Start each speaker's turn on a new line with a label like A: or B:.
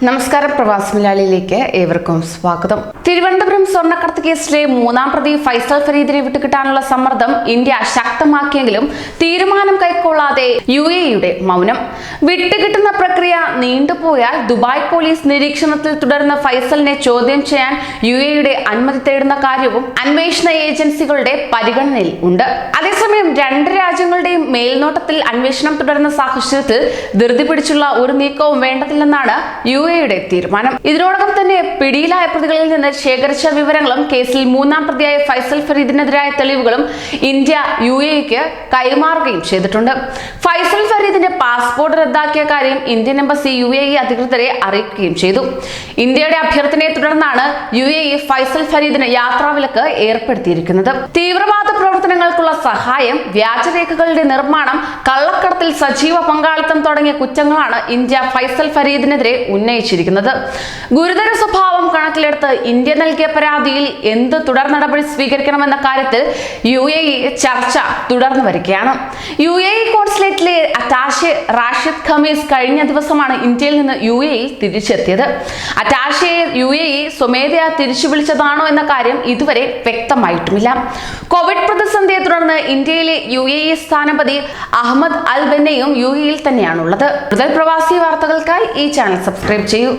A: നമസ്കാരം, പ്രവാസി മലയാളിയിലേക്ക് ഏവർക്കും സ്വാഗതം. തിരുവനന്തപുരം സ്വർണ്ണക്കടത്ത് കേസിലെ മൂന്നാം പ്രതി ഫൈസൽ ഫരീദിനെ വിട്ടുകിട്ടാനുള്ള സമ്മർദ്ദം ഇന്ത്യ ശക്തമാക്കിയെങ്കിലും തീരുമാനം കൈക്കൊള്ളാതെ UAE-യുടെ മൗനം. വിട്ടുകിട്ടുന്ന പ്രക്രിയ നീണ്ടുപോയാൽ ദുബായ് പോലീസ് നിരീക്ഷണത്തിൽ തുടരുന്ന ഫൈസലിനെ ചോദ്യം ചെയ്യാൻ UAE-യുടെ അനുമതി തേടുന്ന കാര്യവും അന്വേഷണ ഏജൻസികളുടെ പരിഗണനയിൽ ഉണ്ട്. അതേസമയം രണ്ട് രാജ്യങ്ങളുടെയും മേൽനോട്ടത്തിൽ അന്വേഷണം തുടരുന്ന സാഹചര്യത്തിൽ ധൃതി പിടിച്ചുള്ള ഒരു നീക്കവും വേണ്ടതില്ലെന്നാണ് UAE-യുടെ തീരുമാനം. ഇതിനോടകം തന്നെ പിടിയിലായ പ്രതികളിൽ നിന്ന് ശേഖരിച്ച വിവരങ്ങളും കേസിൽ മൂന്നാം പ്രതിയായ ഫൈസൽ ഫരീദിനെതിരായ തെളിവുകളും ഇന്ത്യ UAE-ക്ക് കൈമാറുകയും ചെയ്തിട്ടുണ്ട്. ഫൈസൽ ഫരീദിന്റെ പാസ്പോർട്ട് റദ്ദാക്കിയ കാര്യം ഇന്ത്യൻ എംബസി UAE അധികൃതരെ അറിയിക്കുകയും ചെയ്തു. ഇന്ത്യയുടെ അഭ്യർത്ഥനയെ തുടർന്നാണ് UAE ഫൈസൽ ഫരീദിന് യാത്രാവിലക്ക് ഏർപ്പെടുത്തിയിരിക്കുന്നത്. തീവ്രവാദ പ്രവർത്തനങ്ങൾക്കുള്ള സഹായം, വ്യാജരേഖകളുടെ നിർമ്മാണം, കള്ളക്കടത്തിൽ സജീവ പങ്കാളിത്തം തുടങ്ങിയ കുറ്റങ്ങളാണ് ഇന്ത്യ ഫൈസൽ ഫരീദിനെതിരെ ഉന്നയിച്ചിരിക്കുന്നത്. ഗുരുതര സ്വഭാവം കണക്കിലെടുത്ത് ഇന്ത്യ നൽകിയ പരാതിയിൽ എന്ത് തുടർ നടപടി സ്വീകരിക്കണമെന്ന കാര്യത്തിൽ UAE ചർച്ച തുടർന്നു വരികയാണ്. UAE കോൺസുലേറ്റിലെ അറ്റാഷെ റാഷിദ് ഖമീസ് കഴിഞ്ഞ ദിവസമാണ് ഇന്ത്യയിൽ നിന്ന് UAE തിരിച്ചെത്തിയത്. അറ്റാഷയെ UAE സ്വമേധയാ തിരിച്ചു വിളിച്ചതാണോ എന്ന കാര്യം ഇതുവരെ വ്യക്തമായിട്ടുമില്ല. കോവിഡ് പ്രതിസന്ധിയെ തുടർന്ന് ഇന്ത്യയിലെ UAE സ്ഥാനപതി അഹമ്മദ് അൽ ബെന്നയും UAE-യിൽ തന്നെയാണുള്ളത്. കൂടുതൽ പ്രവാസി വാർത്തകൾക്കായി ഈ ചാനൽ സബ്സ്ക്രൈബ് ചെയ്യൂ.